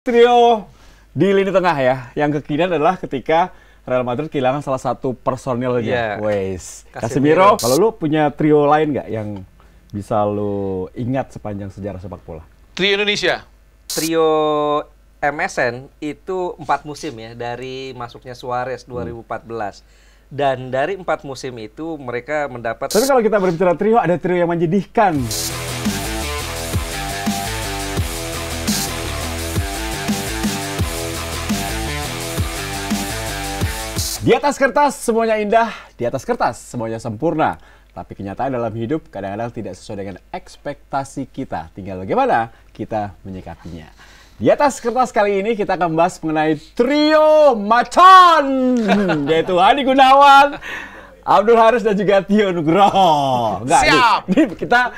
Trio di lini tengah ya, yang kekinian adalah ketika Real Madrid kehilangan salah satu personilnya. Wes, Casemiro. Kalau lu punya trio lain nggak yang bisa lu ingat sepanjang sejarah sepak bola? Trio Indonesia. Trio MSN itu 4 musim ya, dari masuknya Suarez 2014. Dan dari 4 musim itu mereka mendapat... Tapi kalau kita berbicara trio, ada trio yang menyedihkan. Di atas kertas semuanya indah, di atas kertas semuanya sempurna. Tapi kenyataan dalam hidup kadang-kadang tidak sesuai dengan ekspektasi kita. Tinggal bagaimana kita menyikapinya. Di atas kertas kali ini kita akan membahas mengenai trio macan, yaitu Hadi Gunawan, Abdul Haris dan juga Tio Nugroho. Siap. Ini kita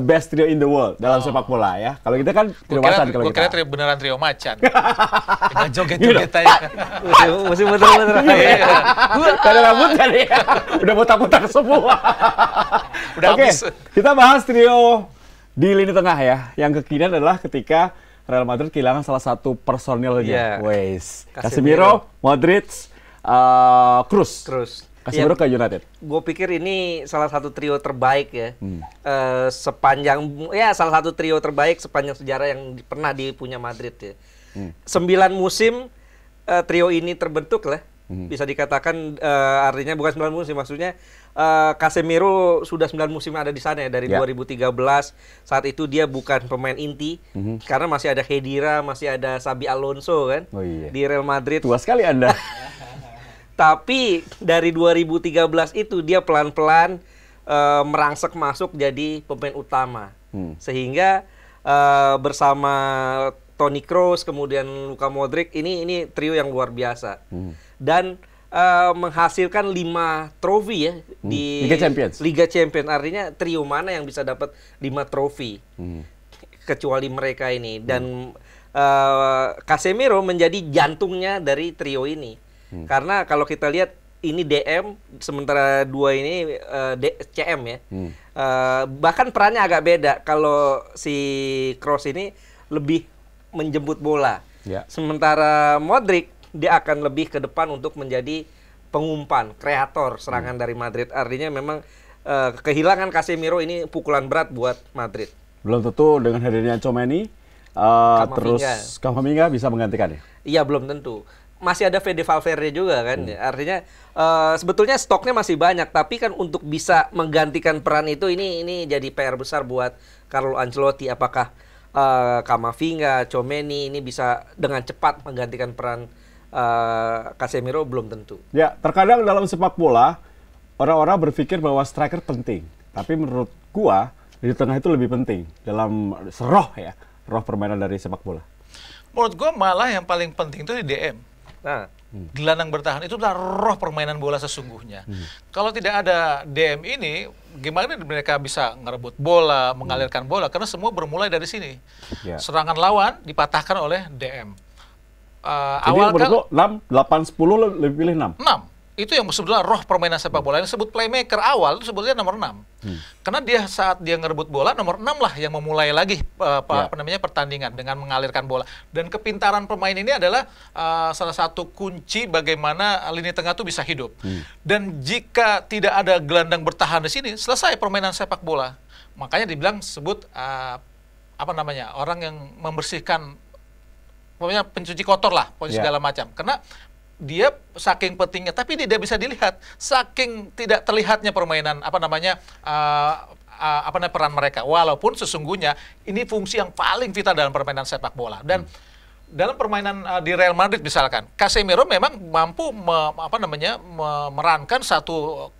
best trio in the world dalam sepak bola ya. Kalau kita kan trio macan kalau kita. Gue kira trio beneran trio macan. Dengan joget-joget aja. Musim muter-muter. Ada rambut kan ya. Udah botak-botak semua. Udah habis. Kita bahas trio di lini tengah ya. Yang kekinian adalah ketika Real Madrid kehilangan salah satu personilnya. Wes, Casemiro, Modric, Kroos. Casemiro ke United. Gue pikir ini salah satu trio terbaik ya. Sepanjang salah satu trio terbaik sepanjang sejarah yang pernah dipunya Madrid ya. 9 musim trio ini terbentuk lah. Bisa dikatakan artinya bukan 9 musim, maksudnya Casemiro sudah 9 musim ada di sana ya, dari 2013. Saat itu dia bukan pemain inti karena masih ada Khedira, masih ada Xabi Alonso kan di Real Madrid. Tua sekali Anda. Tapi dari 2013 itu dia pelan-pelan merangsek masuk jadi pemain utama. Sehingga bersama Toni Kroos kemudian Luka Modric ini trio yang luar biasa. Dan menghasilkan 5 trofi ya di Liga Champions. Artinya trio mana yang bisa dapat 5 trofi kecuali mereka ini. Dan Casemiro menjadi jantungnya dari trio ini. Karena kalau kita lihat ini DM, sementara dua ini CM ya. Bahkan perannya agak beda. Kalau si Kroos ini lebih menjemput bola. Sementara Modric dia akan lebih ke depan untuk menjadi pengumpan, kreator serangan dari Madrid. Artinya memang kehilangan Casemiro ini pukulan berat buat Madrid. Belum tentu dengan hadirnya Tchouaméni terus Camavinga bisa menggantikannya. Iya, belum tentu. Masih ada Fede Valverde juga kan. Artinya sebetulnya stoknya masih banyak, tapi kan untuk bisa menggantikan peran itu ini jadi PR besar buat Carlo Ancelotti. Apakah Camavinga, Tchouaméni ini bisa dengan cepat menggantikan peran Casemiro? Belum tentu. Ya, terkadang dalam sepak bola orang-orang berpikir bahwa striker penting, tapi menurut gua di tengah itu lebih penting dalam roh permainan dari sepak bola. Menurut gua malah yang paling penting itu di DM. Nah, gelandang bertahan itu adalah roh permainan bola sesungguhnya. Kalau tidak ada DM ini, gimana mereka bisa ngerebut bola, mengalirkan bola? Karena semua bermulai dari sini. Serangan lawan dipatahkan oleh DM. Jadi menurut lo 6, 8, 10 lebih pilih 6? 6. Itu yang sebetulnya roh permainan sepak bola. Yang disebut playmaker awal itu sebetulnya nomor 6. Karena dia saat dia ngerebut bola, nomor 6 lah yang memulai lagi pertandingan dengan mengalirkan bola. Dan kepintaran pemain ini adalah salah satu kunci bagaimana lini tengah itu bisa hidup. Dan jika tidak ada gelandang bertahan di sini, selesai permainan sepak bola. Makanya dibilang sebut orang yang membersihkan, pokoknya pencuci kotor lah, segala macam. Karena dia saking pentingnya, tapi tidak bisa dilihat, saking tidak terlihatnya permainan peran mereka. Walaupun sesungguhnya ini fungsi yang paling vital dalam permainan sepak bola. Dan dalam permainan di Real Madrid misalkan, Casemiro memang mampu memerankan satu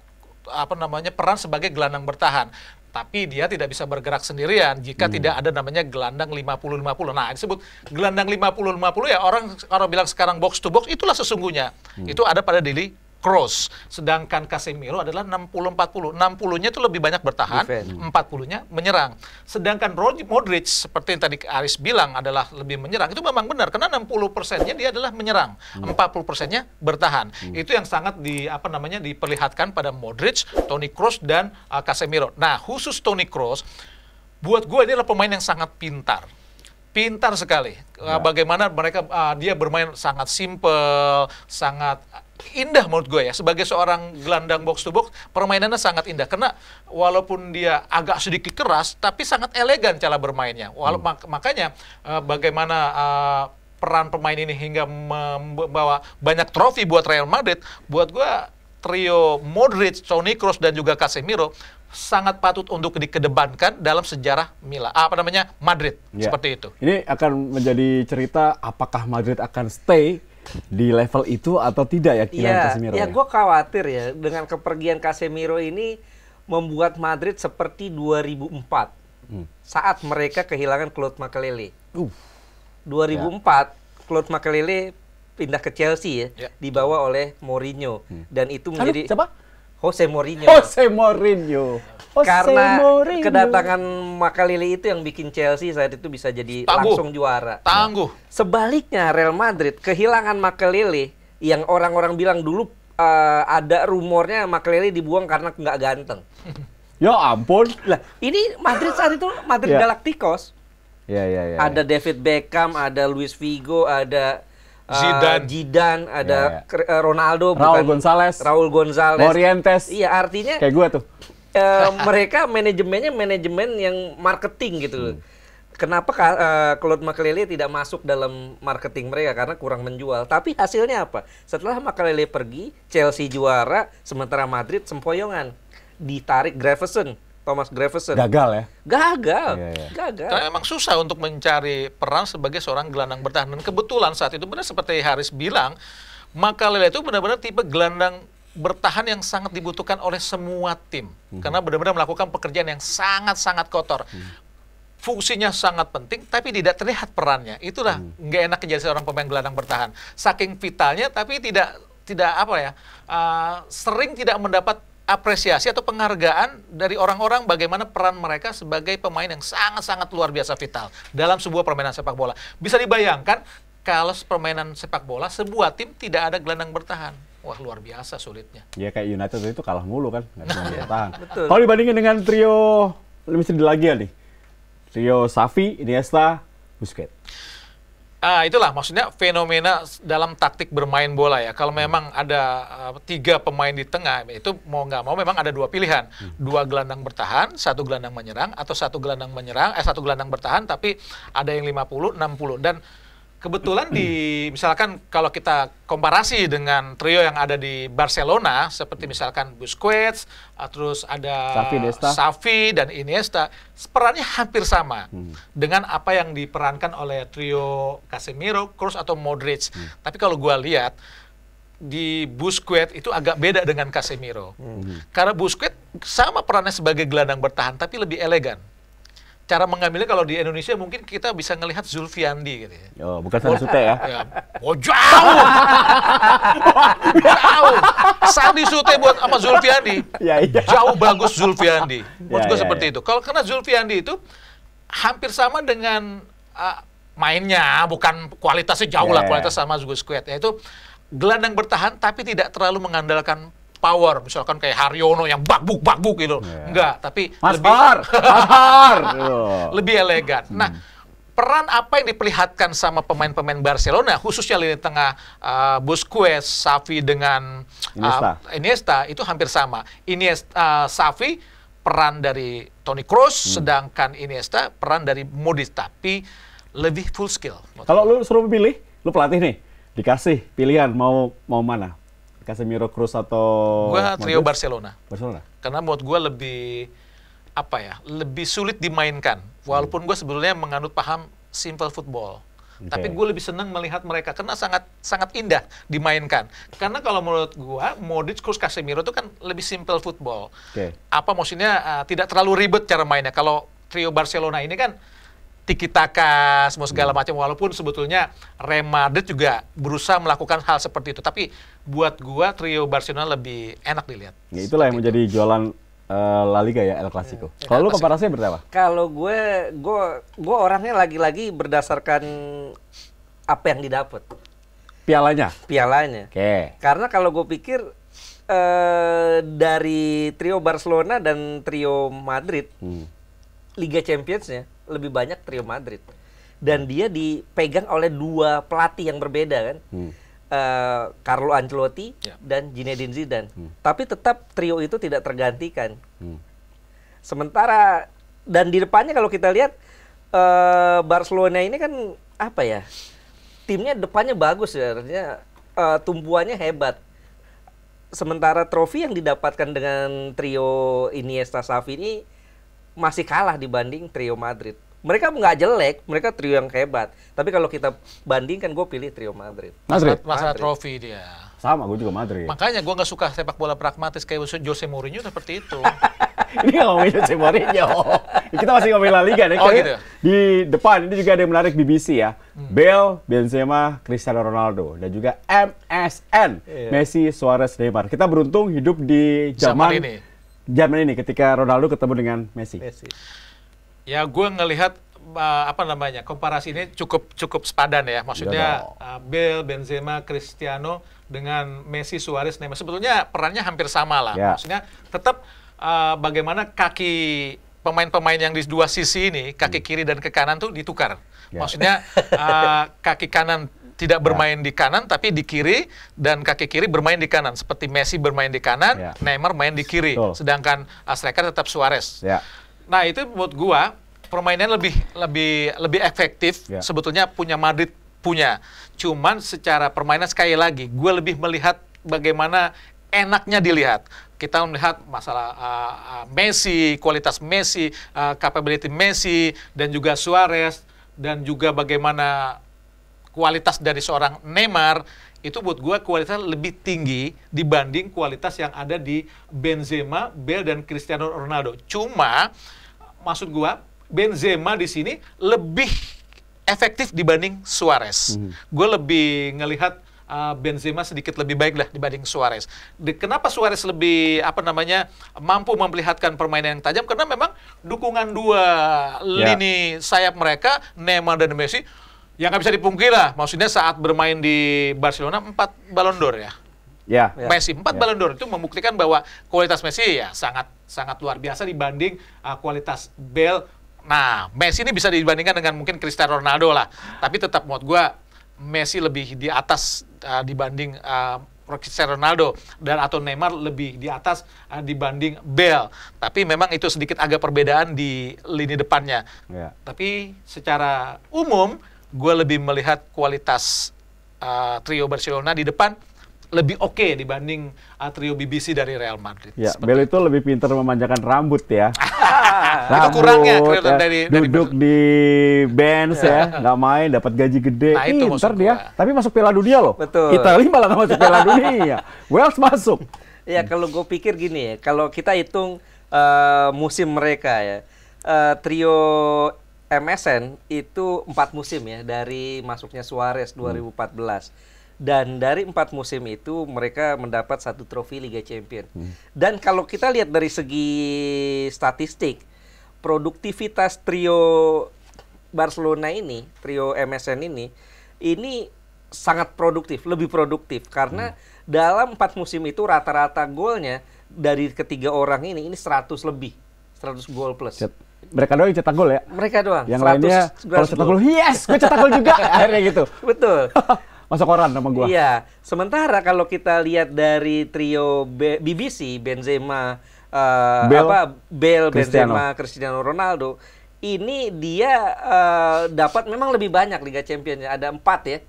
peran sebagai gelandang bertahan. Tapi dia tidak bisa bergerak sendirian jika tidak ada namanya gelandang 50-50. Nah, disebut gelandang 50-50 ya, orang bilang sekarang box to box, itulah sesungguhnya. Itu ada pada Dili Kroos. Sedangkan Casemiro adalah 60-40. 60-nya itu lebih banyak bertahan, 40-nya menyerang. Sedangkan Modric, seperti yang tadi Aris bilang, adalah lebih menyerang. Itu memang benar, karena 60%-nya dia adalah menyerang, 40%-nya bertahan. Itu yang sangat diperlihatkan pada Modric, Toni Kroos, dan Casemiro. Nah, khusus Toni Kroos, buat gue ini adalah pemain yang sangat pintar. pintar sekali. Bagaimana mereka dia bermain sangat simple, sangat indah menurut gue ya. Sebagai seorang gelandang box to box, permainannya sangat indah karena walaupun dia agak sedikit keras, tapi sangat elegan cara bermainnya. Makanya bagaimana peran pemain ini hingga membawa banyak trofi buat Real Madrid. Buat gue trio Modric, Toni Kroos dan juga Casemiro sangat patut untuk dikedepankan dalam sejarah Madrid. Seperti itu. Ini akan menjadi cerita apakah Madrid akan stay di level itu atau tidak ya Kylian Casemiro. Ya, gue khawatir ya dengan kepergian Casemiro ini membuat Madrid seperti 2004 saat mereka kehilangan Claude Makélélé. 2004 Claude Makélélé pindah ke Chelsea dibawa oleh Mourinho dan itu menjadi Jose Mourinho. Karena kedatangan Makélélé itu yang bikin Chelsea saat itu bisa jadi langsung juara. Tangguh. Sebaliknya Real Madrid kehilangan Makélélé yang orang-orang bilang dulu ada rumornya Makélélé dibuang karena nggak ganteng. Ya ampun. Lah, ini Madrid saat itu Madrid Galacticos. Ya. Ada David Beckham, ada Luis Figo, ada Zidane, ada Ronaldo, Raul Gonzalez, Morientes. Iya, artinya kayak gua tuh. Mereka manajemennya manajemen yang marketing gitu. Kenapa Claude Makélélé tidak masuk dalam marketing mereka? Karena kurang menjual. Tapi hasilnya apa? Setelah Makélélé pergi, Chelsea juara, sementara Madrid sempoyongan. Ditarik Thomas Gravesen. Gagal ya? Gagal. Karena memang susah untuk mencari peran sebagai seorang gelandang bertahan. Dan kebetulan saat itu benar seperti Haris bilang, Makélélé itu benar-benar tipe gelandang bertahan yang sangat dibutuhkan oleh semua tim. Karena benar-benar melakukan pekerjaan yang sangat-sangat kotor. Fungsinya sangat penting, tapi tidak terlihat perannya. Itulah nggak enak jadi seorang pemain gelandang bertahan. Saking vitalnya, tapi tidak sering tidak mendapat apresiasi atau penghargaan dari orang-orang bagaimana peran mereka sebagai pemain yang sangat-sangat luar biasa vital dalam sebuah permainan sepak bola. Bisa dibayangkan kalau permainan sepak bola sebuah tim tidak ada gelandang bertahan. Wah, luar biasa sulitnya. Ya kayak United itu kalah mulu kan, nggak bisa bertahan. Kalau dibandingin dengan trio lebih lagi ya nih, trio Xavi, Iniesta, Busquets. Itulah maksudnya fenomena dalam taktik bermain bola ya. Kalau memang ada 3 pemain di tengah, itu mau nggak mau memang ada 2 pilihan. 2 gelandang bertahan, 1 gelandang menyerang, atau 1 gelandang menyerang, 1 gelandang bertahan, tapi ada yang 50-60. Dan kebetulan misalkan kalau kita komparasi dengan trio yang ada di Barcelona, seperti misalkan Busquets, terus ada Xavi dan Iniesta, perannya hampir sama dengan apa yang diperankan oleh trio Casemiro, Kroos atau Modric. Tapi kalau gua lihat di Busquets itu agak beda dengan Casemiro. Karena Busquets sama perannya sebagai gelandang bertahan, tapi lebih elegan. Cara mengambilnya kalau di Indonesia mungkin kita bisa ngelihat Zulfiandi gitu ya. Oh, bukan Sandi Sute ya? Oh, jauh! Jauh! Sandi Sute buat sama Zulfiandi. Jauh bagus Zulfiandi. Menurut gue seperti itu. Kalau karena Zulfiandi itu hampir sama dengan mainnya, bukan kualitasnya jauh lah, kualitas sama Busquets. Yaitu gelandang bertahan tapi tidak terlalu mengandalkan power, misalkan kayak Haryono yang bakbuk gitu. Enggak, tapi lebih elegan. Nah, peran apa yang diperlihatkan sama pemain-pemain Barcelona, khususnya lini tengah Busquets, Xavi dengan Iniesta itu hampir sama. Xavi peran dari Toni Kroos, sedangkan Iniesta peran dari Modric, tapi lebih full skill. Kalau lu suruh pilih, lu pelatih nih, dikasih pilihan mau mana? Casemiro, Kroos atau gua trio Barcelona. Karena menurut gua lebih lebih sulit dimainkan. Walaupun gua sebetulnya menganut paham simple football. Tapi gue lebih senang melihat mereka karena sangat indah dimainkan. Karena kalau menurut gua Modric, Kroos, Casemiro itu kan lebih simple football. Apa maksudnya tidak terlalu ribet cara mainnya. Kalau trio Barcelona ini kan tiki-taka, semua segala macam. Walaupun sebetulnya Real Madrid juga berusaha melakukan hal seperti itu. Tapi buat gua trio Barcelona lebih enak dilihat. Ya, itulah yang menjadi jualan La Liga ya, El Clasico. Kalau lu komparasinya berapa? Kalau gue orangnya lagi-lagi berdasarkan apa yang didapat. Pialanya. Karena kalau gue pikir dari trio Barcelona dan trio Madrid, Liga Champions-nya lebih banyak trio Madrid. dan dia dipegang oleh dua pelatih yang berbeda kan. Carlo Ancelotti dan Zinedine Zidane. Tapi tetap trio itu tidak tergantikan. Sementara dan di depannya kalau kita lihat Barcelona ini kan apa ya? Timnya depannya bagus ya, artinya tumpuannya hebat. Sementara trofi yang didapatkan dengan trio Iniesta Xavi ini masih kalah dibanding trio Madrid. Mereka nggak jelek, mereka trio yang hebat. Tapi kalau kita bandingkan, gue pilih trio Madrid. Masalah trofi dia. Sama, gue juga Madrid. Makanya gue nggak suka sepak bola pragmatis kayak Jose Mourinho seperti itu. Ini nggak ngomongin Jose Mourinho. Kita masih ngomongin La Liga nih. Oh gitu. Di depan ini juga ada yang menarik BBC ya. Bale, Benzema, Cristiano Ronaldo dan juga MSN, Messi, Suarez, Neymar. Kita beruntung hidup di zaman ini ketika Ronaldo ketemu dengan Messi. Ya gue ngelihat komparasi ini cukup sepadan ya. Maksudnya Bale, Benzema, Cristiano dengan Messi, Suarez, Neymar sebetulnya perannya hampir sama lah. Maksudnya tetap bagaimana kaki pemain-pemain yang di dua sisi ini, kaki kiri dan ke kanan tuh ditukar. Maksudnya kaki kanan tidak bermain di kanan tapi di kiri, dan kaki kiri bermain di kanan. Seperti Messi bermain di kanan, Neymar main di kiri. Sedangkan striker tetap Suarez. Nah, itu menurut gua permainannya lebih efektif sebetulnya punya Madrid punya. Cuman secara permainan sekali lagi gua lebih melihat bagaimana enaknya dilihat. Kita melihat masalah Messi, kualitas Messi, capability Messi dan juga Suarez, dan juga bagaimana kualitas dari seorang Neymar. Itu buat gua kualitasnya lebih tinggi dibanding kualitas yang ada di Benzema, Bale dan Cristiano Ronaldo. Cuma maksud gua Benzema di sini lebih efektif dibanding Suarez. Gue lebih ngelihat Benzema sedikit lebih baik lah dibanding Suarez. Kenapa Suarez lebih mampu memperlihatkan permainan yang tajam? Karena memang dukungan dua lini sayap mereka, Neymar dan Messi, yang nggak bisa dipungkiri lah. Maksudnya saat bermain di Barcelona 4 Ballon d'Or ya. Messi 4 Ballon d'Or itu membuktikan bahwa kualitas Messi ya sangat luar biasa dibanding kualitas Bale. Nah, Messi ini bisa dibandingkan dengan mungkin Cristiano Ronaldo lah. Tapi tetap menurut gua Messi lebih di atas dibanding Cristiano Ronaldo, dan atau Neymar lebih di atas dibanding Bale. Tapi memang itu sedikit agak perbedaan di lini depannya. Tapi secara umum gue lebih melihat kualitas trio Barcelona di depan lebih oke dibanding trio BBC dari Real Madrid. Bale itu lebih pintar memanjakan rambut ya. Itu kurangnya dari duduk di bench ya, nggak main, dapat gaji gede. Nah, itu pintar dia. Tapi masuk Piala Dunia loh. Betul. Italia malah nggak masuk Piala Dunia. Wales masuk. Ya kalau gue pikir gini ya, kalau kita hitung musim mereka ya, trio MSN itu 4 musim ya, dari masuknya Suarez 2014. Dan dari 4 musim itu mereka mendapat 1 trofi Liga Champions. Dan kalau kita lihat dari segi statistik, produktivitas trio Barcelona ini, trio MSN ini sangat produktif, lebih produktif. Karena dalam 4 musim itu rata-rata golnya dari ketiga orang ini 100 lebih, 100 gol plus. Mereka doang yang cetak gol ya? Mereka doang. Yang lainnya kalau cetak gol, yes, gue cetak gol juga. Akhirnya gitu. Betul. Masuk koran sama gua. Iya. Sementara kalau kita lihat dari trio BBC, Benzema, Bale, Benzema, Cristiano Ronaldo, ini dia dapat memang lebih banyak Liga Champions. Ada 4 ya,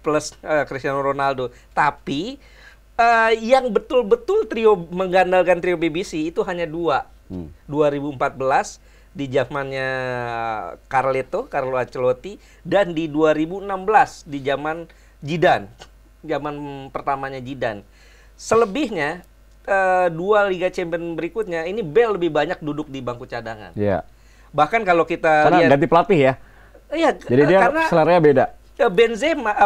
plus Cristiano Ronaldo. Tapi yang betul-betul trio mengandalkan trio BBC itu hanya 2. 2014 di zamannya Carlo Ancelotti, dan di 2016 di zaman Zidane, zaman pertamanya Zidane. Selebihnya 2 Liga Champions berikutnya ini Bale lebih banyak duduk di bangku cadangan. Bahkan kalau kita lihat ganti pelatih ya. Iya, jadi dia seleranya beda. Benzema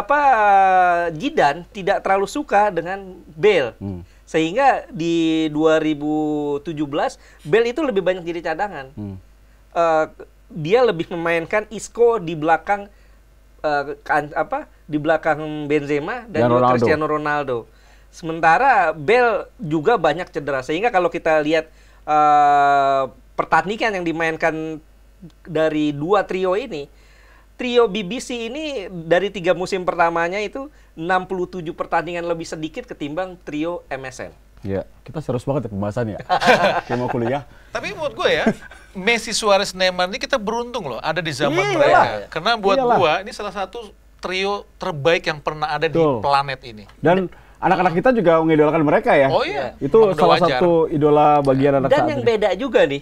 Zidane tidak terlalu suka dengan Bale. Sehingga di 2017 Bale itu lebih banyak jadi cadangan. Dia lebih memainkan Isco di belakang di belakang Benzema dan juga Cristiano Ronaldo. Sementara Bale juga banyak cedera, sehingga kalau kita lihat pertandingan yang dimainkan dari 2 trio ini, trio BBC ini dari 3 musim pertamanya itu 67 pertandingan lebih sedikit ketimbang trio MSN. Ya, kita serius banget ya pembahasannya. Kayak mau kuliah. Tapi menurut gue ya, Messi, Suarez, Neymar ini kita beruntung loh ada di zaman Iyalah. mereka. Karena buat Iyalah. gue ini salah satu trio terbaik yang pernah ada di Betul. planet ini. Dan anak-anak kita juga mengidolakan mereka ya. Oh iya. Itu Emang udah salah wajar. satu idola bagian anak Dan saat yang ini. beda juga nih,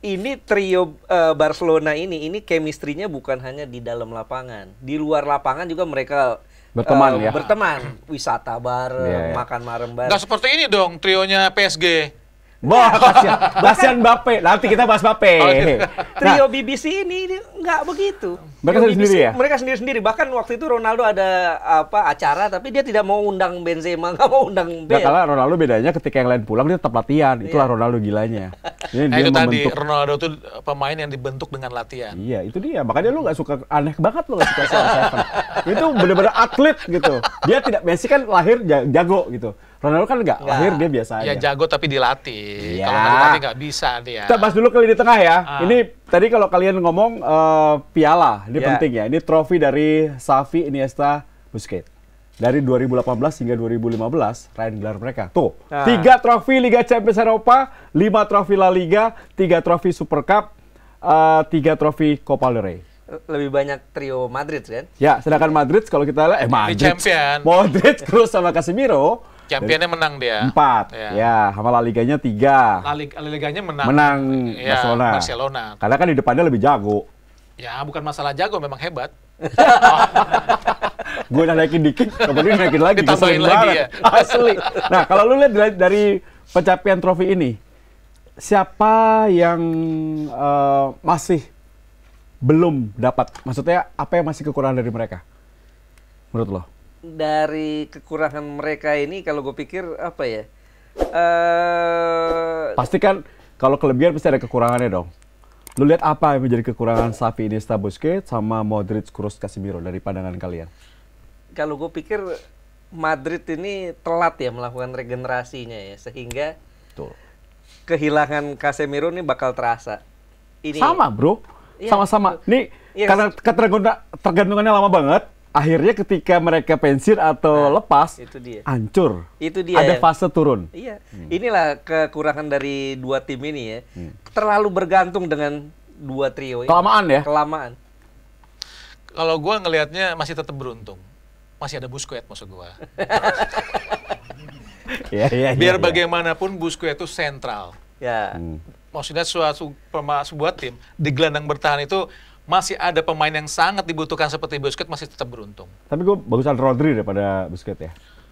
ini trio Barcelona ini chemistry-nya bukan hanya di dalam lapangan, di luar lapangan juga mereka Berteman ya? Berteman, wisata bareng, Iya, iya. makan bareng bareng. Nggak seperti ini dong trionya PSG. Wah, kasihan Mbappe. Nanti kita bahas Mbappe. Oh, iya. Trio BBC ini nggak begitu. Mereka Trio sendiri BBC, ya? Mereka sendiri-sendiri. Bahkan waktu itu Ronaldo ada acara, tapi dia tidak mau undang Benzema, nggak mau undang Nah, Bale. karena Ronaldo bedanya ketika yang lain pulang dia tetap latihan. Itulah Ronaldo gilanya. Ini Nah dia itu tadi membentuk. Ronaldo tuh pemain yang dibentuk dengan latihan. Iya, itu dia. Makanya lu nggak suka, aneh banget lu nggak suka CR7. Itu bener-bener atlet gitu. Dia tidak, Messi kan lahir jago gitu. Ronaldo kan nggak, lahir dia biasa Ya aja. jago tapi dilatih. Iya. Kalau nggak dilatih nggak bisa dia. Kita bahas dulu ke lini tengah ya. Ah. Ini tadi kalau kalian ngomong piala, ini Ya. penting ya. Ini trofi dari Xavi, Iniesta, Busquets. Dari 2018 hingga 2015, Ryan gelar mereka. Tuh, Ah. 3 trofi Liga Champions Eropa, 5 trofi La Liga, 3 trofi Super Cup, 3 trofi Copa del Rey. Lebih banyak trio Madrid kan? Ya, sedangkan Madrid kalau kita lihat, Madrid, champion. Modric, Kroos sama Casemiro, Championnya menang dia. 4. Ya. Ya, sama La Liganya 3. La Liganya menang. Menang Ya, Barcelona. Barcelona. Karena kan di depannya lebih jago. Ya bukan masalah jago, memang hebat. Gue udah naikin dikit, kemudian naikin lagi. Ditambahin keselin lagi banget. ya. Asli. Nah, kalau lu lihat dari pencapaian trofi ini, siapa yang masih belum dapat? Maksudnya, apa yang masih kekurangan dari mereka? Menurut lo? Dari kekurangan mereka ini kalau gue pikir apa ya? Pasti kan kalau kelebihan pasti ada kekurangannya dong. Lu lihat apa yang menjadi kekurangan Xavi, Iniesta, Busquets sama Modric, Kroos, Casemiro dari pandangan kalian? Kalau gue pikir Madrid ini telat ya melakukan regenerasinya ya, sehingga Betul. kehilangan Casemiro ini bakal terasa. Ini Sama bro, Iya, sama-sama. Nih, Iya, karena ketergantungannya lama banget, akhirnya ketika mereka pensiun atau lepas, itu dia. hancur. Itu dia. Ada fase turun. Iya, inilah kekurangan dari dua tim ini ya. Terlalu bergantung dengan dua trio ini. Kelamaan ya? Kelamaan. Kalau gue ngelihatnya masih tetap beruntung. Masih ada Busquets maksud gue. Iya. Biar bagaimanapun Busquets itu sentral. Ya. Maksudnya sebuah tim di gelandang bertahan itu masih ada pemain yang sangat dibutuhkan seperti Busquets, masih tetap beruntung. Tapi gue bagusan Rodri daripada Busquets ya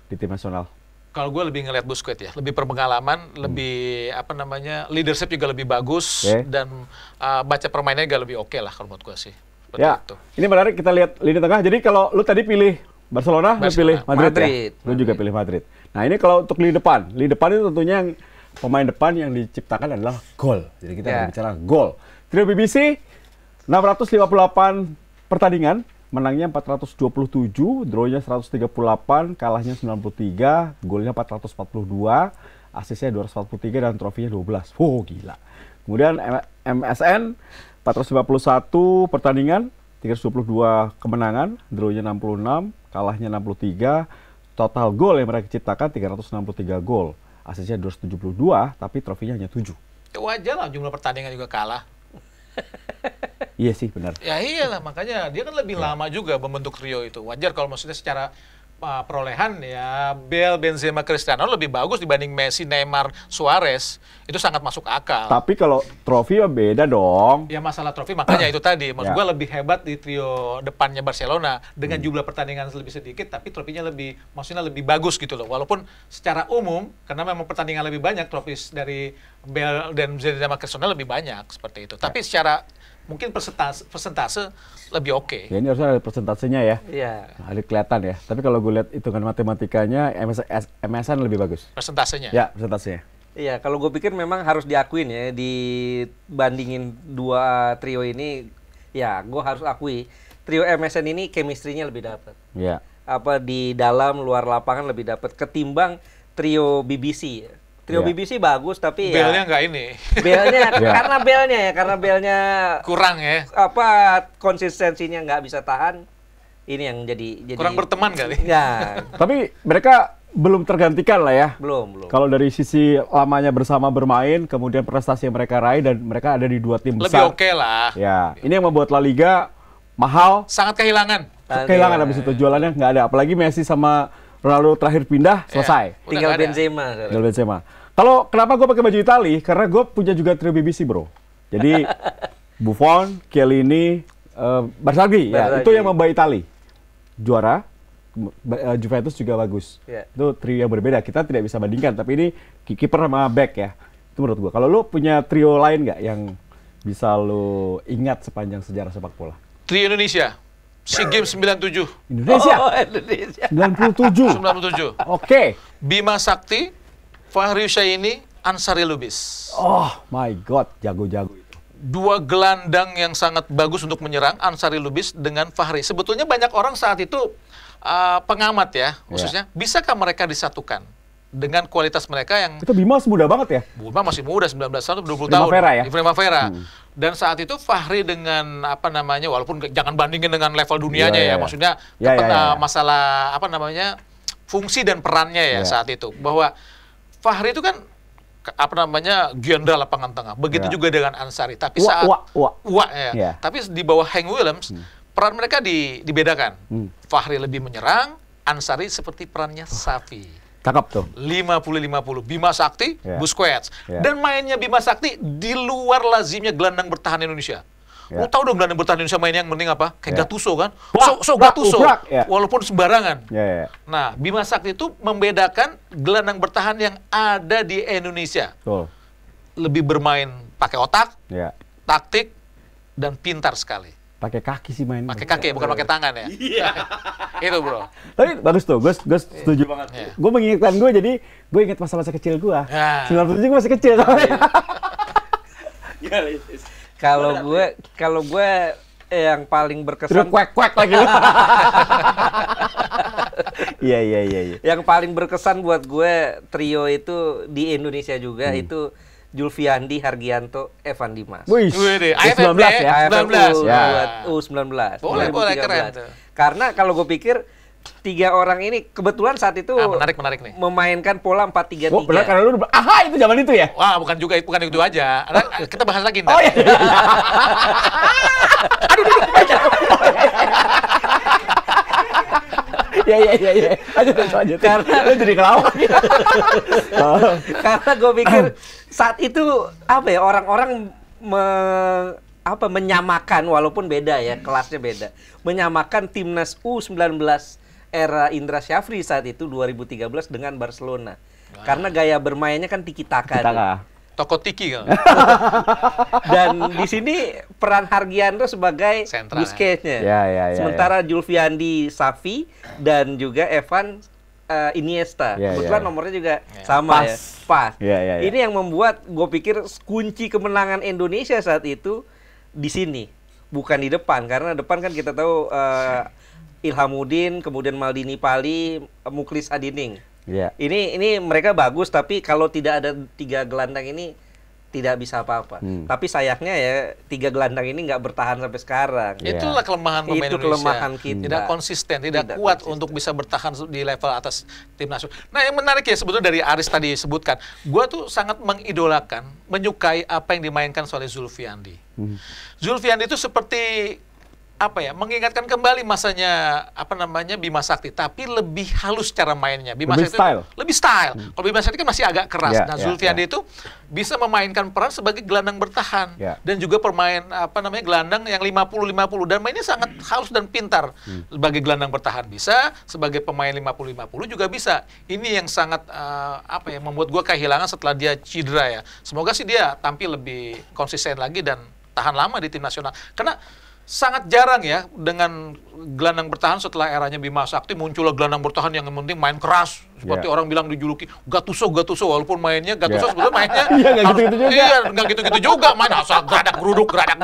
di tim nasional. Kalau gue lebih ngelihat Busquets ya, lebih berpengalaman, lebih apa namanya, leadership juga lebih bagus, Oke. dan baca permainannya juga lebih oke lah kalau menurut gue sih. Seperti Ya, itu. ini menarik kita lihat lini tengah. Jadi kalau lu tadi pilih Barcelona, lu pilih Madrid, Madrid. ya? Lu juga pilih Madrid. Nah ini kalau untuk lini depan itu tentunya yang pemain depan yang diciptakan adalah gol. Jadi kita Ya. berbicara gol. Trio BBC 658 pertandingan, menangnya 427, draw-nya 138, kalahnya 93, golnya 442, asisnya 243 dan trofinya 12. Oh, gila. Kemudian MSN 451 pertandingan, 322 kemenangan, draw-nya 66, kalahnya 63, total gol yang mereka ciptakan 363 gol. Asisnya 272, tapi trofinya hanya 7. Ya wajar lah, jumlah pertandingan juga kalah. Iya sih, benar. Ya iyalah, makanya dia kan lebih lama juga membentuk trio itu. Wajar kalau maksudnya secara perolehan ya Bale, Benzema, Cristiano lebih bagus dibanding Messi, Neymar, Suarez. Itu sangat masuk akal. Tapi kalau trofi ya beda dong. Ya masalah trofi makanya itu tadi. Maksud Ya. gue lebih hebat di trio depannya Barcelona dengan jumlah pertandingan lebih sedikit, tapi trofinya lebih, maksudnya lebih bagus gitu loh. Walaupun secara umum karena memang pertandingan lebih banyak, trofi dari Bale dan Benzema, Cristiano lebih banyak seperti itu. Tapi secara mungkin persentase lebih oke. Ya ini harusnya ada persentasenya ya. Iya. Ada kelihatan ya. Tapi kalau gue lihat hitungan matematikanya, MSN lebih bagus. Persentasenya. Ya, persentasenya. Iya, kalau gue pikir memang harus diakuin ya, dibandingin dua trio ini, ya gue harus akui trio MSN ini chemistry-nya lebih dapat. Ya. Apa di dalam luar lapangan lebih dapat ketimbang trio BBC. Ya. Trio Iya. BBC bagus tapi Belnya ya nggak ini. belnya Iya. karena belnya Kurang ya. apa konsistensinya nggak bisa tahan. Ini yang jadi Kurang berteman kali. Ya, Tapi mereka belum tergantikan lah ya. belum. Kalau dari sisi lamanya bersama bermain, kemudian prestasi yang mereka raih dan mereka ada di 2 tim Lebih besar. oke lah. Ya, ini yang membuat La Liga mahal, Sangat kehilangan. kehilangan habis itu jualannya nggak ada. Apalagi Messi sama Ronaldo terakhir pindah, selesai. Udah Tinggal nggak ada. Benzema. Tinggal Benzema. Kalau kenapa gue pakai baju Itali? Karena gue punya juga trio BBC bro. Jadi Buffon, Chiellini, Barzagli, ya Barzagli. itu yang membawa Itali juara. Juventus juga bagus. Ya. Itu trio yang berbeda. Kita tidak bisa bandingkan. Tapi ini kiper sama back ya. Itu menurut gue. Kalau lu punya trio lain nggak yang bisa lu ingat sepanjang sejarah sepak bola? Tri Indonesia. SEA Games 97. Indonesia Oh, Indonesia. 97. 97. Oke. Bima Sakti, Fahri Husaini, Ansari Lubis. Oh my god, jago-jago itu. Dua gelandang yang sangat bagus untuk menyerang, Ansari Lubis dengan Fahri. Sebetulnya banyak orang saat itu pengamat ya, khususnya, bisakah mereka disatukan dengan kualitas mereka yang Itu Bima muda banget ya. Bima masih muda, 19 tahun, 20 tahun. Primavera ya? Di Primavera. Dan saat itu Fahri dengan apa namanya, walaupun jangan bandingin dengan level dunianya Iya, iya, ya, iya. maksudnya Iya, iya, iya. masalah apa namanya, fungsi dan perannya ya Iya. saat itu. Bahwa Fahri itu kan apa namanya, ganda lapangan tengah. Begitu Iya. juga dengan Ansari. Tapi Wah, saat wah. ya. Iya. Tapi di bawah Hank Williams, peran mereka dibedakan. Fahri lebih menyerang, Ansari seperti perannya Safi. Cakep tuh. 50-50. Bima Sakti, Ya. Busquets. Ya. Dan mainnya Bima Sakti di luar lazimnya gelandang bertahan Indonesia. Ya. Lu tahu dong gelandang bertahan Indonesia mainnya yang penting apa? Kayak Ya. Gattuso kan? Brak, So brak, Gattuso. ubrak, ya. Walaupun sembarangan. Ya, ya. Nah, Bima Sakti itu membedakan gelandang bertahan yang ada di Indonesia. Betul. Lebih bermain pakai otak, Ya. taktik, dan pintar sekali. Pakai kaki sih main. Pakai kaki, bukan pakai tangan ya. Iya. Itu bro. Tapi bagus tuh, gue setuju banget. Iya. Gue mengingatkan gue, jadi gue ingat masa-masa kecil gue. Ya. 97 gue masih kecil soalnya. Kalau gue yang paling Terus berkesan kuek-kuek lagi. Iya, iya, iya. yang paling berkesan buat gue trio itu di Indonesia juga itu Julfiandi, Hargianto, Evan Dimas. Wih, Wih deh, U19 ya. AFF 19. Ya. U19. Boleh, 2013. keren tuh. Karena kalau gue pikir 3 orang ini kebetulan saat itu Menarik nih. memainkan pola 4-3-3. Oh, benar karena lu aha itu zaman itu ya? Wah, bukan itu aja. Kita bahas lagi ntar. Oh iya. Iya. Lanjut. Karena lu jadi kelawak. Karena gue pikir saat itu apa ya, orang-orang menyamakan, walaupun beda ya, kelasnya beda, menyamakan timnas U19 era Indra Syafri saat itu 2013 dengan Barcelona. Karena gaya bermainnya kan tiki-taka. Kita tuh. kah? Toko Tiki kan. Dan di sini peran Hargianto sebagai Sentral, Busquets-nya. Ya. Sementara Julfiandi Safi dan juga Evan Iniesta. Ya, Kebetulan ya. nomornya juga sama Pas. ya. Pas. Ya. Ini yang membuat gue pikir kunci kemenangan Indonesia saat itu di sini, bukan di depan. Karena depan kan kita tahu Ilhamuddin, kemudian Maldini Pali, Muklis Adining. Iya. Ini mereka bagus, tapi kalau tidak ada 3 gelandang ini tidak bisa apa-apa. Tapi sayangnya ya 3 gelandang ini nggak bertahan sampai sekarang. Iya. Itulah kelemahan pemain Itu Indonesia. kelemahan kita. Tidak konsisten, tidak Tidak kuat konsisten. untuk bisa bertahan di level atas tim nasional. Nah, yang menarik ya sebetulnya dari Aris tadi sebutkan, gua tuh sangat mengidolakan, menyukai apa yang dimainkan oleh Zulfiandi. Zulfiandi itu seperti apa ya, mengingatkan kembali masanya apa namanya Bima Sakti, tapi lebih halus cara mainnya. Bima Lebih Sakti style. lebih style. Kalau Bima Sakti kan masih agak keras. Ya, Nah, ya, Zulfiandi ya. itu bisa memainkan peran sebagai gelandang bertahan Ya. dan juga pemain apa namanya gelandang yang 50-50 dan mainnya sangat halus dan pintar. Sebagai gelandang bertahan bisa, sebagai pemain 50-50 juga bisa. Ini yang sangat apa ya, membuat gua kehilangan setelah dia cedera ya. Semoga sih dia tampil lebih konsisten lagi dan tahan lama di tim nasional. Karena sangat jarang ya dengan gelandang bertahan setelah eranya Bima Sakti muncullah gelandang bertahan yang penting main keras seperti Yeah. orang bilang dijuluki Gattuso walaupun mainnya Gattuso Yeah. sebetulnya mainnya Iya, nggak gitu-gitu juga. Iya, nggak gitu-gitu juga, main asal geradak geruduk nggak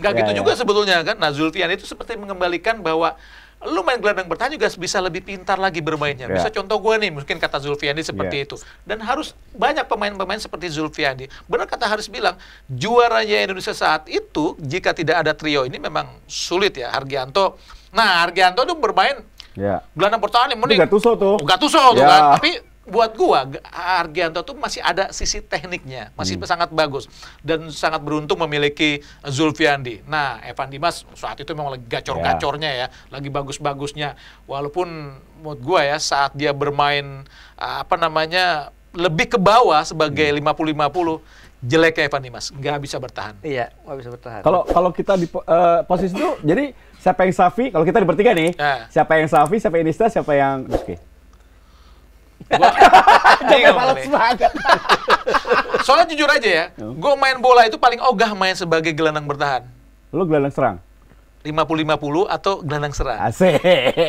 Yeah, gitu juga yeah. sebetulnya kan. Nah, Zulfian itu seperti mengembalikan bahwa lu main gelandang bertahan juga bisa lebih pintar lagi bermainnya. Bisa contoh gue nih, mungkin kata Zulfiandi seperti itu. Dan harus banyak pemain-pemain seperti Zulfiandi. Benar kata Haris bilang, juaranya Indonesia saat itu, jika tidak ada trio ini memang sulit ya. Hargianto, nah Hargianto tuh bermain gelandang bertahan yang mending. Gattuso tuh kan. Tapi buat gua Hargianto tuh masih ada sisi tekniknya, masih sangat bagus dan sangat beruntung memiliki Zulfiandi. Nah, Evan Dimas saat itu memang lagi gacor-gacornya ya, lagi bagus-bagusnya. Walaupun menurut gua ya saat dia bermain lebih ke bawah sebagai 50-50, jeleknya Evan Dimas, nggak bisa bertahan. Iya, nggak bisa bertahan. Kalau kita di posisi itu, jadi siapa yang Safi? Kalau kita di bertiga nih, siapa yang Safi, siapa yang Iniesta, siapa yang Rizky? Jangan males banget. Soalnya jujur aja ya, gue main bola itu paling ogah main sebagai gelandang bertahan. Lu gelandang serang? 50-50 atau gelandang serang? Asik.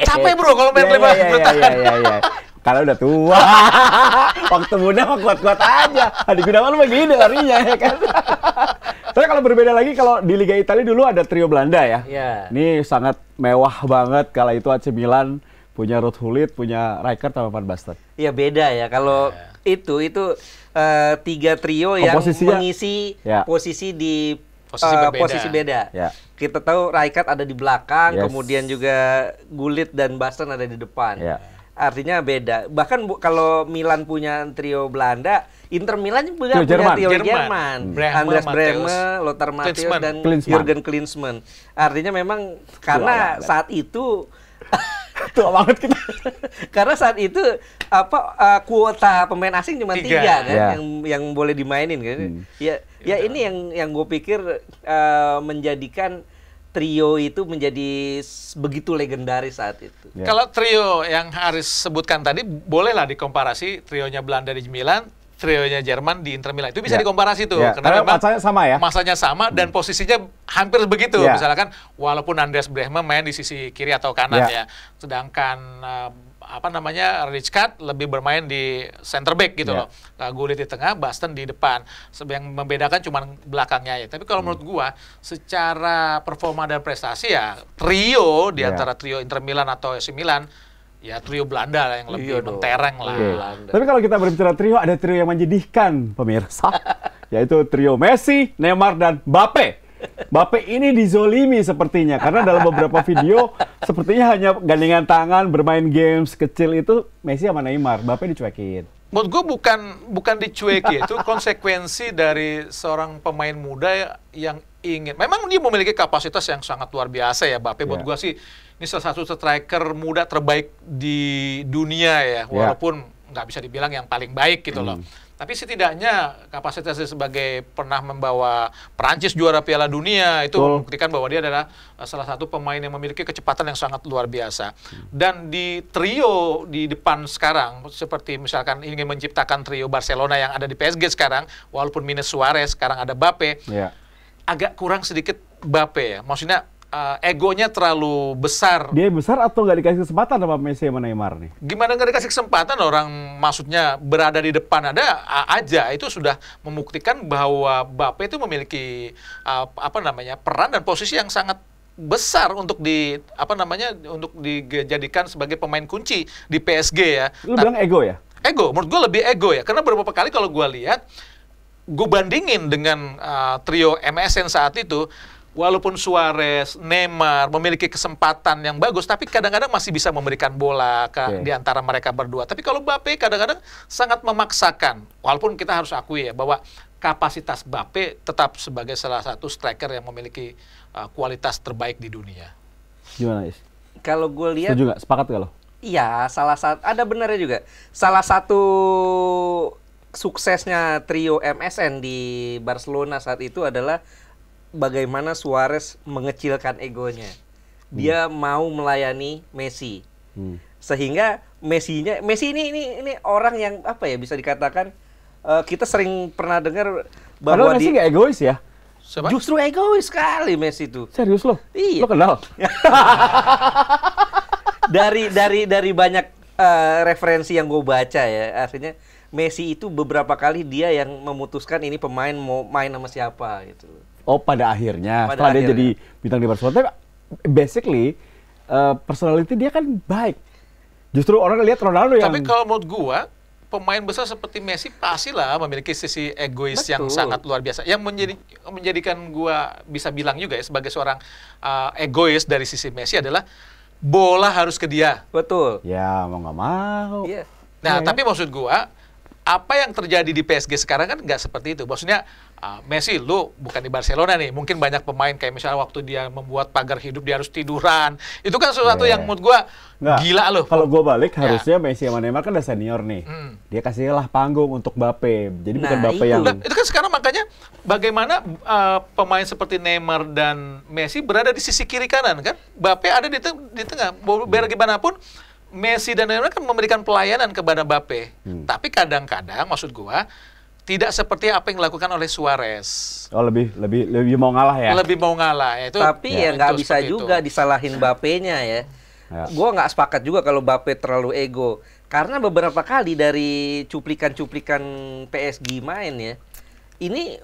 Capek bro kalau main gelandang bertahan. Iya. Kalau udah tua, waktu muda mah kuat-kuat aja. Adi Gunawan begini larinya ya kan. Tapi kalau berbeda lagi, kalau di Liga Italia dulu ada trio Belanda ya. Ini sangat mewah banget kala itu AC Milan. Punya Ruud Gullit, punya Rijkaard sama Van Basten. Iya beda ya. Kalau itu 3 trio yang mengisi posisi di posisi beda. Kita tahu Rijkaard ada di belakang, kemudian juga Gullit dan Basten ada di depan. Artinya beda. Bahkan kalau Milan punya trio Belanda, Inter Milan juga punya trio Jerman. Andreas Brehme, Lothar Matthäus dan Jurgen Klinsmann. Artinya memang karena saat itu tua banget kita. Karena saat itu kuota pemain asing cuma 3 kan yang boleh dimainin kan. Ini yang gue pikir menjadikan trio itu menjadi begitu legendaris saat itu. Kalau trio yang Haris sebutkan tadi bolehlah dikomparasi trionya Belanda di Milan, trionya Jerman di Inter Milan. Itu bisa dikomparasi tuh. Karena masanya sama ya. Masanya sama dan posisinya hampir begitu. Misalkan walaupun Andreas Brehme main di sisi kiri atau kanan ya. Sedangkan Rijkaard lebih bermain di center back gitu loh. Gullit di tengah, Basten di depan. Yang membedakan cuma belakangnya ya. Tapi kalau menurut gua secara performa dan prestasi ya trio di antara trio Inter Milan atau AC Milan ya trio Belanda lah yang lebih mentereng lah. Tapi kalau kita berbicara trio, ada trio yang menyedihkan pemirsa, yaitu trio Messi, Neymar dan Mbappe. Mbappe ini dizolimi sepertinya karena dalam beberapa video sepertinya hanya gandengan tangan bermain games kecil itu Messi sama Neymar, Mbappe dicuekin. Menurut gue bukan dicuekin, itu konsekuensi dari seorang pemain muda yang ingin. Memang dia memiliki kapasitas yang sangat luar biasa ya Mbappe. Menurut gue sih ini salah satu striker muda terbaik di dunia ya, walaupun nggak bisa dibilang yang paling baik gitu loh. Tapi setidaknya kapasitasnya sebagai pernah membawa Perancis juara Piala Dunia itu membuktikan bahwa dia adalah salah satu pemain yang memiliki kecepatan yang sangat luar biasa. Dan di trio di depan sekarang, seperti misalkan ingin menciptakan trio Barcelona yang ada di PSG sekarang, walaupun minus Suarez, sekarang ada Mbappe, agak kurang sedikit Mbappe ya. Maksudnya egonya terlalu besar. Dia besar atau nggak dikasih kesempatan sama Messi sama Neymar nih? Gimana nggak dikasih kesempatan orang maksudnya berada di depan aja itu sudah membuktikan bahwa Mbappe itu memiliki peran dan posisi yang sangat besar untuk untuk dijadikan sebagai pemain kunci di PSG ya. Lu bilang ego ya? Ego, menurut gue lebih ego ya. Karena beberapa kali kalau gue lihat, gue bandingin dengan trio MSN saat itu. Walaupun Suarez, Neymar memiliki kesempatan yang bagus, tapi kadang-kadang masih bisa memberikan bola di antara mereka berdua. Tapi kalau Mbappe kadang-kadang sangat memaksakan. Walaupun kita harus akui ya bahwa kapasitas Mbappe tetap sebagai salah satu striker yang memiliki kualitas terbaik di dunia. Gimana Is? Kalau gue lihat, setuju nggak? Sepakat nggak lo? Iya, ada benarnya juga. Salah satu suksesnya trio MSN di Barcelona saat itu adalah bagaimana Suarez mengecilkan egonya. Dia mau melayani Messi. Sehingga Messi ini orang yang bisa dikatakan kita sering pernah dengar bahwa Messi nggak egois ya? Siapa? Justru egois sekali Messi itu. Serius lo? Iya. Lo kenal? dari banyak referensi yang gue baca ya, artinya Messi itu beberapa kali dia yang memutuskan ini pemain mau main sama siapa gitu. Oh, pada akhirnya setelah dia jadi bintang di Barcelona. Tapi basically personality dia kan baik. Justru orang lihat Ronaldo yang... Tapi kalau menurut gua, pemain besar seperti Messi pastilah memiliki sisi egois yang sangat luar biasa. Yang menjadikan gua bisa bilang juga ya sebagai seorang egois dari sisi Messi adalah bola harus ke dia. Betul. Ya, mau nggak mau. Iya. Nah, tapi maksud gua, apa yang terjadi di PSG sekarang kan nggak seperti itu. Maksudnya, Messi, lu bukan di Barcelona nih. Mungkin banyak pemain kayak misalnya waktu dia membuat pagar hidup, dia harus tiduran. Itu kan sesuatu yang menurut gua gila loh. Kalau gua balik, harusnya Messi sama Neymar kan udah senior nih. Dia kasihlah panggung untuk Mbappe. Jadi bukan Mbappe yang... Itu kan sekarang makanya bagaimana pemain seperti Neymar dan Messi berada di sisi kiri kanan kan. Mbappe ada di tengah. Biar bagaimanapun, Messi dan Neymar kan memberikan pelayanan kepada Mbappe. Tapi kadang-kadang maksud gua tidak seperti apa yang dilakukan oleh Suarez. Oh, lebih mau ngalah ya. Lebih mau ngalah ya. Itu, tapi ya nggak bisa juga disalahin Mbappe-nya ya. Gua nggak sepakat juga kalau Mbappe terlalu ego. Karena beberapa kali dari cuplikan-cuplikan PSG main ya, ini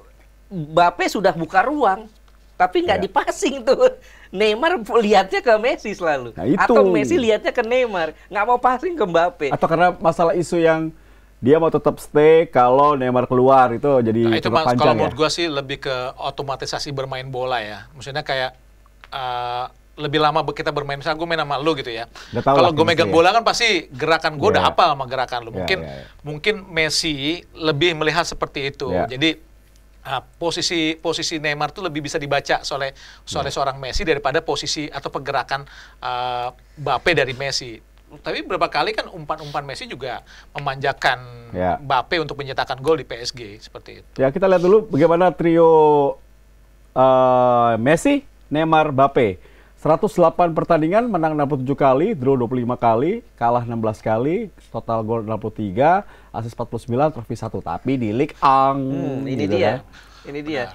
Mbappe sudah buka ruang, tapi nggak dipasing tuh. Neymar lihatnya ke Messi selalu. Nah, itu. Atau Messi lihatnya ke Neymar, nggak mau passing ke Mbappe. Atau karena masalah isu yang dia mau tetap stay kalau Neymar keluar, itu jadi itu cukup panjang kalau ya. menurut gua sih lebih ke otomatisasi bermain bola ya. Maksudnya kayak lebih lama kita bermain, misalnya gue main sama lu gitu ya. Kalau gue megang bola kan pasti gerakan gue udah hafal sama gerakan lu. Mungkin Messi lebih melihat seperti itu. Jadi posisi Neymar tuh lebih bisa dibaca oleh seorang Messi daripada posisi atau pergerakan Mbappe dari Messi. Tapi beberapa kali kan umpan-umpan Messi juga memanjakan Mbappe untuk mencetakkan gol di PSG seperti itu. Ya, kita lihat dulu bagaimana trio Messi, Neymar, Mbappe. 108 pertandingan, menang 67 kali, draw 25 kali, kalah 16 kali, total gol 63, assist 49, trofi 1. Tapi di Ligue 1 ini gitu dia. Kan. Ini dia.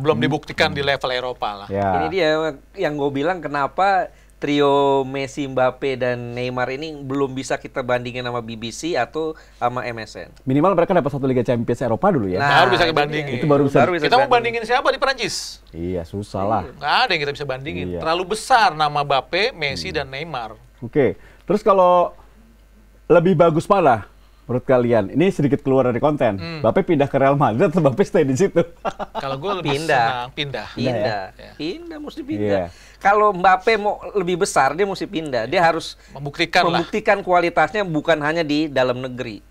Belum dibuktikan di level Eropa lah. Ini dia yang gue bilang kenapa trio Messi, Mbappe, dan Neymar ini belum bisa kita bandingin sama BBC atau sama MSN. Minimal mereka dapat satu Liga Champions Eropa dulu ya. Baru bisa bandingin. Itu baru bisa. Kita mau bandingin siapa di Perancis? Iya, susah lah. Nggak ada yang kita bisa bandingin. Terlalu besar nama Mbappe, Messi, dan Neymar. Oke. Terus kalau lebih bagus mana menurut kalian? Ini sedikit keluar dari konten. Mbappe pindah ke Real Madrid atau Mbappe stay di situ? Kalau gue lebih senang pindah. Pindah, mesti pindah. Kalau Mbappe mau lebih besar, dia mesti pindah. Dia harus membuktikan kualitasnya bukan hanya di dalam negeri.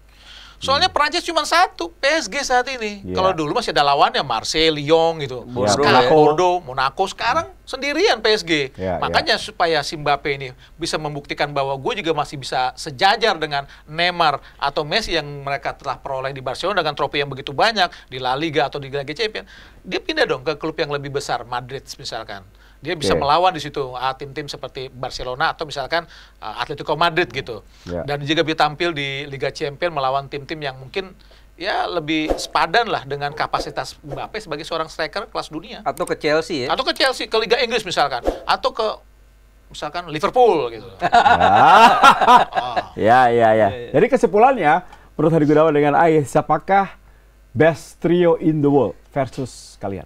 Soalnya Prancis cuma satu, PSG saat ini. Kalau dulu masih ada lawannya, Marseille, Lyon gitu. Sekarang Bordeaux, Monaco, sekarang sendirian PSG. Makanya supaya si Mbappe ini bisa membuktikan bahwa gue juga masih bisa sejajar dengan Neymar atau Messi yang mereka telah peroleh di Barcelona dengan trofi yang begitu banyak, di La Liga atau di Liga Champions. Dia pindah dong ke klub yang lebih besar, Madrid misalkan. Dia bisa melawan di situ tim-tim seperti Barcelona atau misalkan Atletico Madrid gitu. Dan juga bisa tampil di Liga Champions melawan tim-tim yang mungkin ya lebih sepadan lah dengan kapasitas Mbappe sebagai seorang striker kelas dunia. Atau ke Chelsea ya? Atau ke Chelsea, ke Liga Inggris misalkan. Atau ke misalkan Liverpool gitu. Ya. Jadi kesimpulannya, menurut Hadi Gunawan dengan Ais, siapakah best trio in the world versus kalian?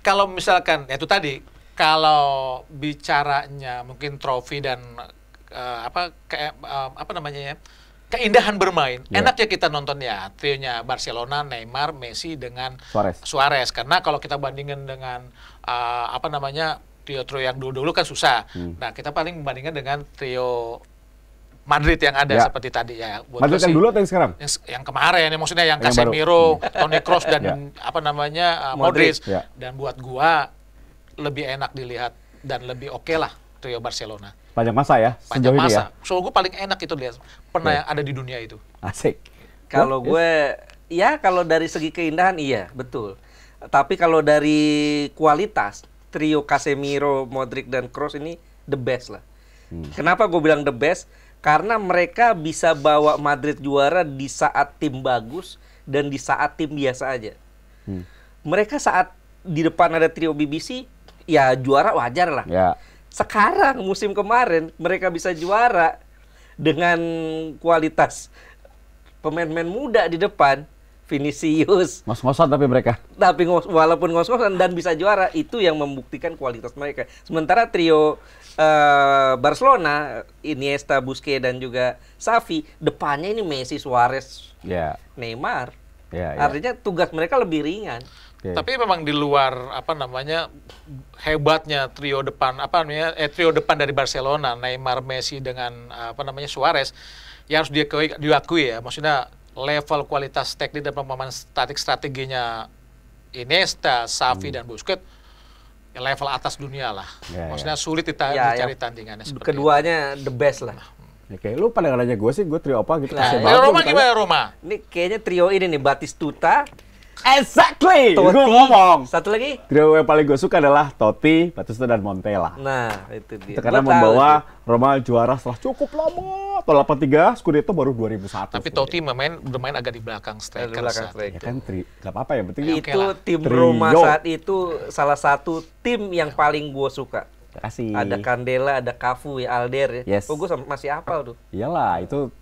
Kalau misalkan, ya itu tadi, kalau bicaranya mungkin trofi dan keindahan bermain, enak ya kita nonton ya trionya Barcelona, Neymar, Messi dengan Suarez. Karena kalau kita bandingin dengan trio yang dulu kan susah. Nah, kita paling membandingkan dengan trio Madrid yang ada seperti tadi ya. Madrid yang dulu atau yang sekarang? Yang kemarin, maksudnya yang Casemiro, Toni Kroos dan Modric. Dan buat gua lebih enak dilihat dan lebih oke lah trio Barcelona. Panjang masa ya? Panjang masa. Soal gue paling enak itu lihat pernah yang ada di dunia itu. Asik. Kalau gue, ya kalau dari segi keindahan iya betul. Tapi kalau dari kualitas trio Casemiro, Modric dan Kroos ini the best lah. Kenapa gue bilang the best? Karena mereka bisa bawa Madrid juara di saat tim bagus dan di saat tim biasa aja. Mereka saat di depan ada trio BBC, ya juara wajar lah. Sekarang musim kemarin mereka bisa juara dengan kualitas pemain-pemain muda di depan, Vinicius. Ngos-ngosan tapi mereka. Tapi walaupun ngos-ngosan dan bisa juara, itu yang membuktikan kualitas mereka. Sementara trio Barcelona, Iniesta, Busquets dan juga Xavi, depannya ini Messi, Suarez, Neymar. Artinya tugas mereka lebih ringan. Tapi memang di luar hebatnya trio depan trio depan dari Barcelona, Neymar, Messi dengan Suarez, yang harus diakui ya, maksudnya level kualitas teknik dan pemahaman strateginya Iniesta, Xavi dan Busquets ya level atas dunia lah. Maksudnya sulit dicari tandingannya seperti keduanya itu. The best lah. Oke, lu pada nanya gue sih, gue trio apa gitu. Roma gimana Roma? Ini kayaknya trio ini nih, Batistuta. Exactly! Totti. Gue ngomong. Satu lagi? Trio yang paling gue suka adalah Totti, Batistuta, dan Montella. Nah, itu dia. Itu karena membawa Roma juara setelah cukup lama. Tahun 83, Scudetto baru 2001. Tapi Totti bermain agak di belakang striker. Ya kan, gak apa-apa ya, penting itu tim Roma saat itu salah satu tim yang paling gue suka. Kasih. Ada Candela, ada Cafu, ya Alder ya. Yes. Oh, gue masih hafal tuh. Iyalah, itu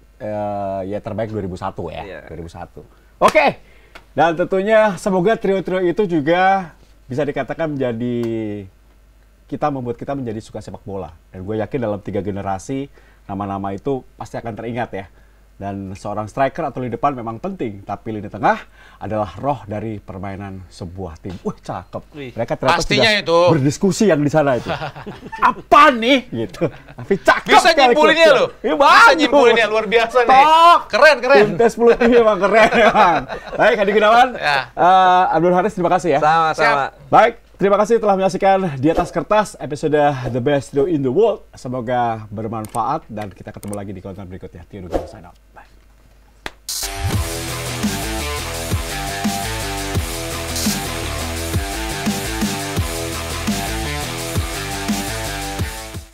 ya terbaik 2001 ya. 2001. Oke. Dan tentunya semoga trio-trio itu juga bisa dikatakan membuat kita menjadi suka sepak bola. Dan gue yakin dalam 3 generasi nama-nama itu pasti akan teringat ya. Dan seorang striker atau lini depan memang penting, tapi lini tengah adalah roh dari permainan sebuah tim. Cakep. Mereka ternyata pastinya sudah itu berdiskusi yang di sana itu. Apa nih gitu. Tapi cakep. Bisa nyimpulinnya loh. Bisa nyimpulinnya luar biasa nih. Keren. Tim T10 TV emang keren emang. Baik, Hadi Gunawan. Abdul Haris, terima kasih ya. Sama-sama. Baik, terima kasih telah menyaksikan Di Atas Kertas episode The Best Trio in the World. Semoga bermanfaat dan kita ketemu lagi di konten berikutnya. Sign out.